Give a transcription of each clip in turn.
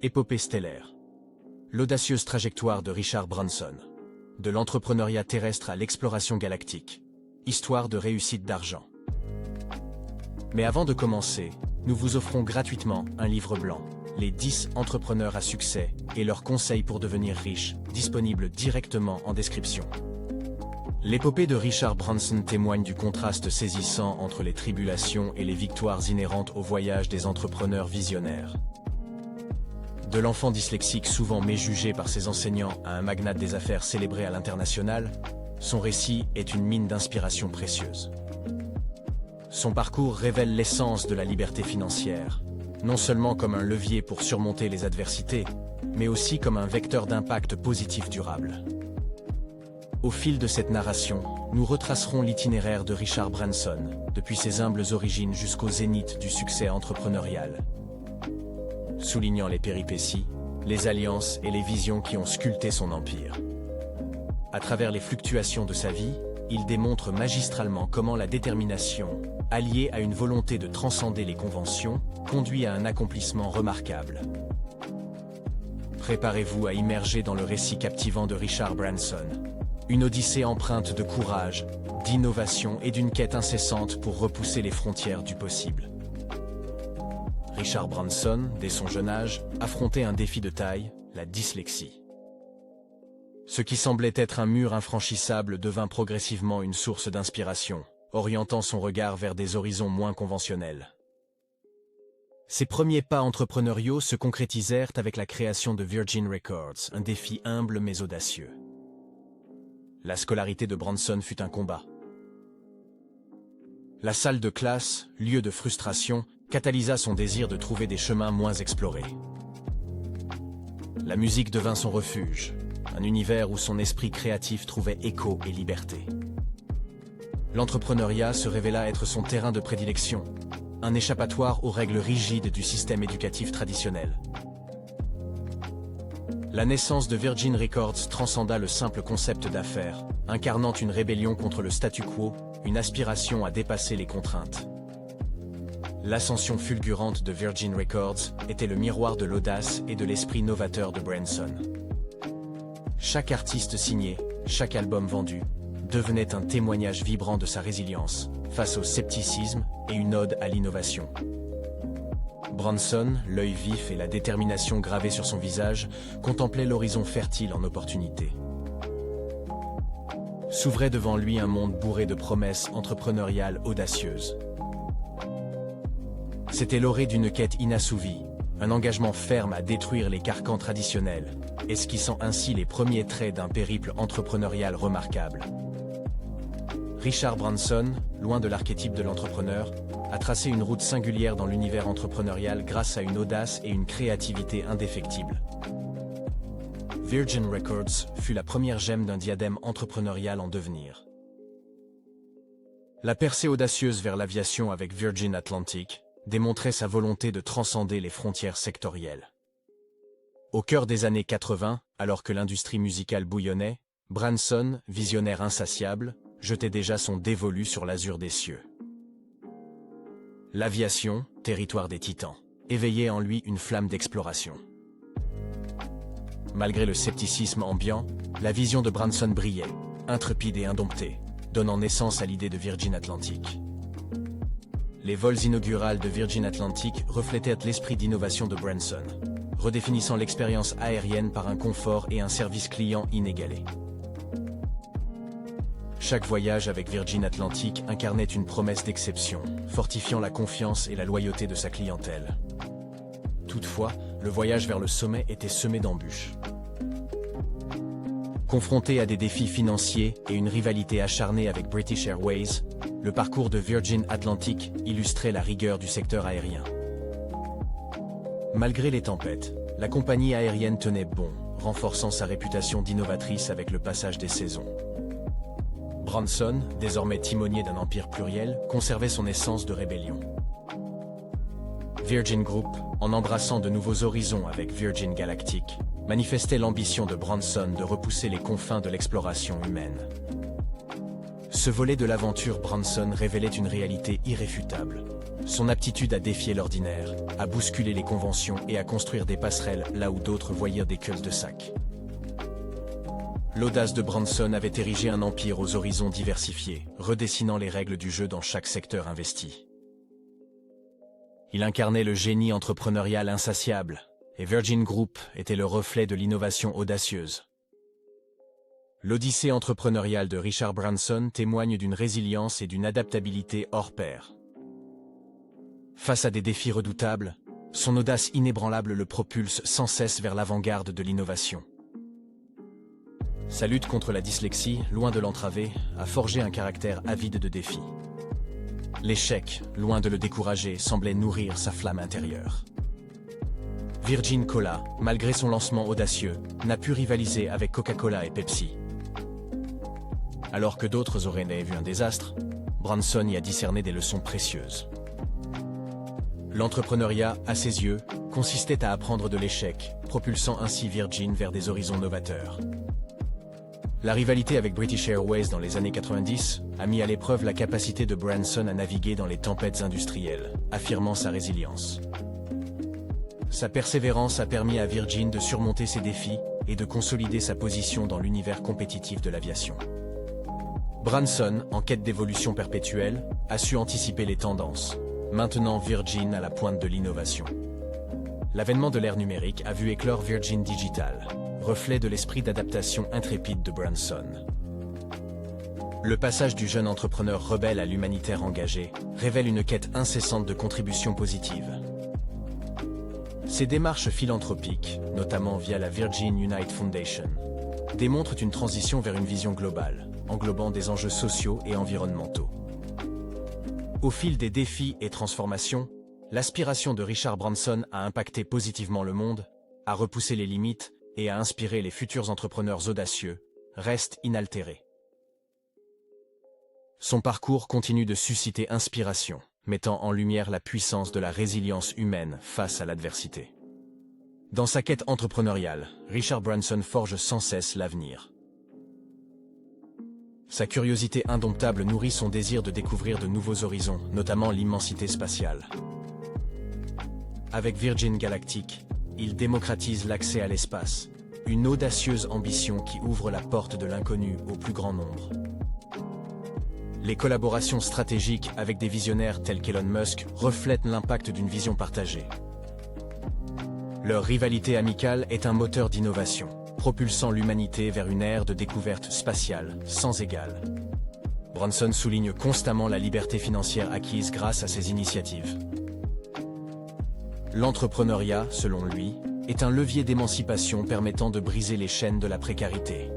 Épopée stellaire. L'audacieuse trajectoire de Richard Branson. De l'entrepreneuriat terrestre à l'exploration galactique. Histoire de réussite d'argent. Mais avant de commencer, nous vous offrons gratuitement un livre blanc, Les 10 entrepreneurs à succès et leurs conseils pour devenir riche, disponible directement en description. L'épopée de Richard Branson témoigne du contraste saisissant entre les tribulations et les victoires inhérentes au voyage des entrepreneurs visionnaires. De l'enfant dyslexique souvent méjugé par ses enseignants à un magnate des affaires célébré à l'international, son récit est une mine d'inspiration précieuse. Son parcours révèle l'essence de la liberté financière, non seulement comme un levier pour surmonter les adversités, mais aussi comme un vecteur d'impact positif durable. Au fil de cette narration, nous retracerons l'itinéraire de Richard Branson, depuis ses humbles origines jusqu'au zénith du succès entrepreneurial. Soulignant les péripéties, les alliances et les visions qui ont sculpté son empire. À travers les fluctuations de sa vie, il démontre magistralement comment la détermination, alliée à une volonté de transcender les conventions, conduit à un accomplissement remarquable. Préparez-vous à immerger dans le récit captivant de Richard Branson. Une odyssée empreinte de courage, d'innovation et d'une quête incessante pour repousser les frontières du possible. Richard Branson, dès son jeune âge, affrontait un défi de taille, la dyslexie. Ce qui semblait être un mur infranchissable devint progressivement une source d'inspiration, orientant son regard vers des horizons moins conventionnels. Ses premiers pas entrepreneuriaux se concrétisèrent avec la création de Virgin Records, un défi humble mais audacieux. La scolarité de Branson fut un combat. La salle de classe, lieu de frustration, catalysa son désir de trouver des chemins moins explorés. La musique devint son refuge, un univers où son esprit créatif trouvait écho et liberté. L'entrepreneuriat se révéla être son terrain de prédilection, un échappatoire aux règles rigides du système éducatif traditionnel. La naissance de Virgin Records transcenda le simple concept d'affaires, incarnant une rébellion contre le statu quo, une aspiration à dépasser les contraintes. L'ascension fulgurante de Virgin Records était le miroir de l'audace et de l'esprit novateur de Branson. Chaque artiste signé, chaque album vendu, devenait un témoignage vibrant de sa résilience, face au scepticisme et une ode à l'innovation. Branson, l'œil vif et la détermination gravée sur son visage, contemplait l'horizon fertile en opportunités. S'ouvrait devant lui un monde bourré de promesses entrepreneuriales audacieuses. C'était l'orée d'une quête inassouvie, un engagement ferme à détruire les carcans traditionnels, esquissant ainsi les premiers traits d'un périple entrepreneurial remarquable. Richard Branson, loin de l'archétype de l'entrepreneur, a tracé une route singulière dans l'univers entrepreneurial grâce à une audace et une créativité indéfectibles. Virgin Records fut la première gemme d'un diadème entrepreneurial en devenir. La percée audacieuse vers l'aviation avec Virgin Atlantic démontrait sa volonté de transcender les frontières sectorielles. Au cœur des années 80, alors que l'industrie musicale bouillonnait, Branson, visionnaire insatiable, jetait déjà son dévolu sur l'azur des cieux. L'aviation, territoire des titans, éveillait en lui une flamme d'exploration. Malgré le scepticisme ambiant, la vision de Branson brillait, intrépide et indomptée, donnant naissance à l'idée de Virgin Atlantic. Les vols inaugurales de Virgin Atlantic reflétaient l'esprit d'innovation de Branson, redéfinissant l'expérience aérienne par un confort et un service client inégalés. Chaque voyage avec Virgin Atlantic incarnait une promesse d'exception, fortifiant la confiance et la loyauté de sa clientèle. Toutefois, le voyage vers le sommet était semé d'embûches. Confronté à des défis financiers et une rivalité acharnée avec British Airways, le parcours de Virgin Atlantic illustrait la rigueur du secteur aérien. Malgré les tempêtes, la compagnie aérienne tenait bon, renforçant sa réputation d'innovatrice avec le passage des saisons. Branson, désormais timonier d'un empire pluriel, conservait son essence de rébellion. Virgin Group, en embrassant de nouveaux horizons avec Virgin Galactic, manifestait l'ambition de Branson de repousser les confins de l'exploration humaine. Ce volet de l'aventure Branson révélait une réalité irréfutable. Son aptitude à défier l'ordinaire, à bousculer les conventions et à construire des passerelles là où d'autres voyaient des queues de sac. L'audace de Branson avait érigé un empire aux horizons diversifiés, redessinant les règles du jeu dans chaque secteur investi. Il incarnait le génie entrepreneurial insatiable, et Virgin Group était le reflet de l'innovation audacieuse. L'odyssée entrepreneuriale de Richard Branson témoigne d'une résilience et d'une adaptabilité hors pair. Face à des défis redoutables, son audace inébranlable le propulse sans cesse vers l'avant-garde de l'innovation. Sa lutte contre la dyslexie, loin de l'entraver, a forgé un caractère avide de défis. L'échec, loin de le décourager, semblait nourrir sa flamme intérieure. Virgin Cola, malgré son lancement audacieux, n'a pu rivaliser avec Coca-Cola et Pepsi. Alors que d'autres auraient vu un désastre, Branson y a discerné des leçons précieuses. L'entrepreneuriat, à ses yeux, consistait à apprendre de l'échec, propulsant ainsi Virgin vers des horizons novateurs. La rivalité avec British Airways dans les années 90 a mis à l'épreuve la capacité de Branson à naviguer dans les tempêtes industrielles, affirmant sa résilience. Sa persévérance a permis à Virgin de surmonter ses défis et de consolider sa position dans l'univers compétitif de l'aviation. Branson, en quête d'évolution perpétuelle, a su anticiper les tendances, maintenant Virgin à la pointe de l'innovation. L'avènement de l'ère numérique a vu éclore Virgin Digital, reflet de l'esprit d'adaptation intrépide de Branson. Le passage du jeune entrepreneur rebelle à l'humanitaire engagé révèle une quête incessante de contributions positives. Ses démarches philanthropiques, notamment via la Virgin Unite Foundation, démontrent une transition vers une vision globale, englobant des enjeux sociaux et environnementaux. Au fil des défis et transformations, l'aspiration de Richard Branson à impacter positivement le monde, à repousser les limites et à inspirer les futurs entrepreneurs audacieux, reste inaltérée. Son parcours continue de susciter inspiration, mettant en lumière la puissance de la résilience humaine face à l'adversité. Dans sa quête entrepreneuriale, Richard Branson forge sans cesse l'avenir. Sa curiosité indomptable nourrit son désir de découvrir de nouveaux horizons, notamment l'immensité spatiale. Avec Virgin Galactic, il démocratise l'accès à l'espace, une audacieuse ambition qui ouvre la porte de l'inconnu au plus grand nombre. Les collaborations stratégiques avec des visionnaires tels qu'Elon Musk reflètent l'impact d'une vision partagée. Leur rivalité amicale est un moteur d'innovation, propulsant l'humanité vers une ère de découverte spatiale sans égale. Branson souligne constamment la liberté financière acquise grâce à ces initiatives. L'entrepreneuriat, selon lui, est un levier d'émancipation permettant de briser les chaînes de la précarité.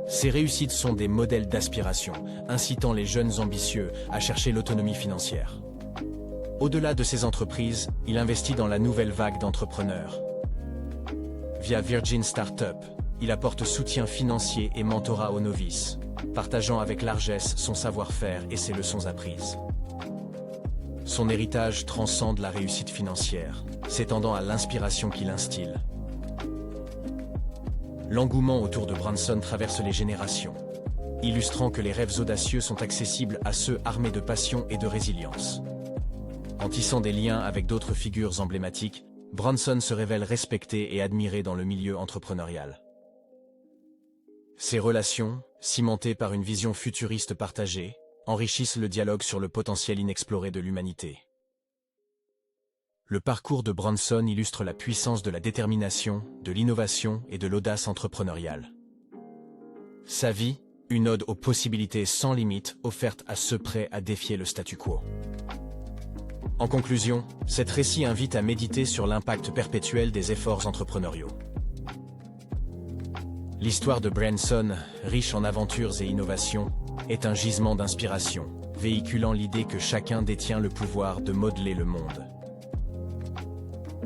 Ces réussites sont des modèles d'aspiration, incitant les jeunes ambitieux à chercher l'autonomie financière. Au-delà de ces entreprises, il investit dans la nouvelle vague d'entrepreneurs. Via Virgin Startup, il apporte soutien financier et mentorat aux novices, partageant avec largesse son savoir-faire et ses leçons apprises. Son héritage transcende la réussite financière, s'étendant à l'inspiration qu'il instille. L'engouement autour de Branson traverse les générations, illustrant que les rêves audacieux sont accessibles à ceux armés de passion et de résilience. En tissant des liens avec d'autres figures emblématiques, Branson se révèle respecté et admiré dans le milieu entrepreneurial. Ces relations, cimentées par une vision futuriste partagée, enrichissent le dialogue sur le potentiel inexploré de l'humanité. Le parcours de Branson illustre la puissance de la détermination, de l'innovation et de l'audace entrepreneuriale. Sa vie, une ode aux possibilités sans limite offertes à ceux prêts à défier le statu quo. En conclusion, cet récit invite à méditer sur l'impact perpétuel des efforts entrepreneuriaux. L'histoire de Branson, riche en aventures et innovations, est un gisement d'inspiration, véhiculant l'idée que chacun détient le pouvoir de modeler le monde.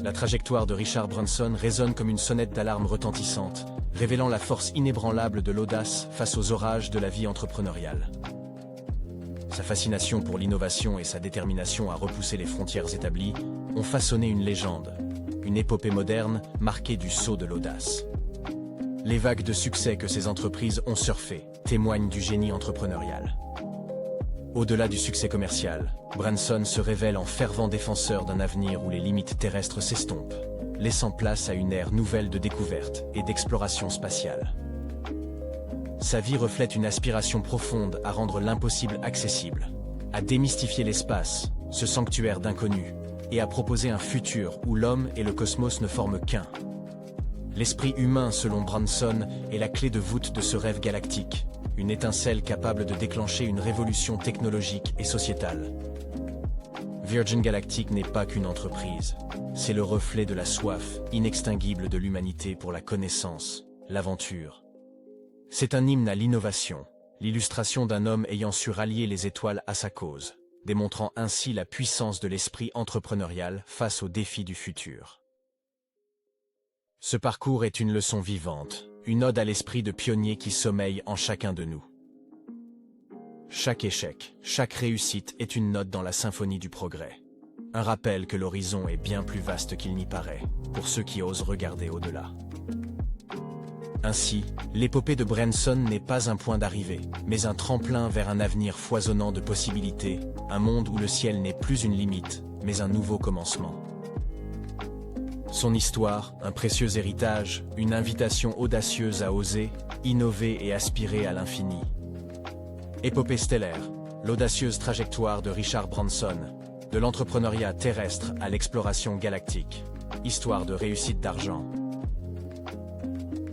La trajectoire de Richard Branson résonne comme une sonnette d'alarme retentissante, révélant la force inébranlable de l'audace face aux orages de la vie entrepreneuriale. Sa fascination pour l'innovation et sa détermination à repousser les frontières établies ont façonné une légende, une épopée moderne marquée du sceau de l'audace. Les vagues de succès que ces entreprises ont surfées témoignent du génie entrepreneurial. Au-delà du succès commercial, Branson se révèle en fervent défenseur d'un avenir où les limites terrestres s'estompent, laissant place à une ère nouvelle de découverte et d'exploration spatiale. Sa vie reflète une aspiration profonde à rendre l'impossible accessible, à démystifier l'espace, ce sanctuaire d'inconnus, et à proposer un futur où l'homme et le cosmos ne forment qu'un. L'esprit humain, selon Branson, est la clé de voûte de ce rêve galactique, une étincelle capable de déclencher une révolution technologique et sociétale. Virgin Galactic n'est pas qu'une entreprise, c'est le reflet de la soif inextinguible de l'humanité pour la connaissance, l'aventure. C'est un hymne à l'innovation, l'illustration d'un homme ayant su rallier les étoiles à sa cause, démontrant ainsi la puissance de l'esprit entrepreneurial face aux défis du futur. Ce parcours est une leçon vivante, une ode à l'esprit de pionnier qui sommeille en chacun de nous. Chaque échec, chaque réussite est une note dans la symphonie du progrès. Un rappel que l'horizon est bien plus vaste qu'il n'y paraît, pour ceux qui osent regarder au-delà. Ainsi, l'épopée de Branson n'est pas un point d'arrivée, mais un tremplin vers un avenir foisonnant de possibilités, un monde où le ciel n'est plus une limite, mais un nouveau commencement. Son histoire, un précieux héritage, une invitation audacieuse à oser, innover et aspirer à l'infini. Épopée stellaire, l'audacieuse trajectoire de Richard Branson, de l'entrepreneuriat terrestre à l'exploration galactique, histoire de réussite d'argent.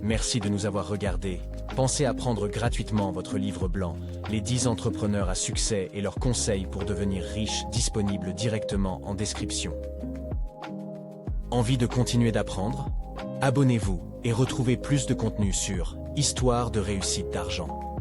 Merci de nous avoir regardés. Pensez à prendre gratuitement votre livre blanc, Les 10 entrepreneurs à succès et leurs conseils pour devenir riches, disponible directement en description. Envie de continuer d'apprendre? Abonnez-vous et retrouvez plus de contenu sur Histoire de réussite d'argent.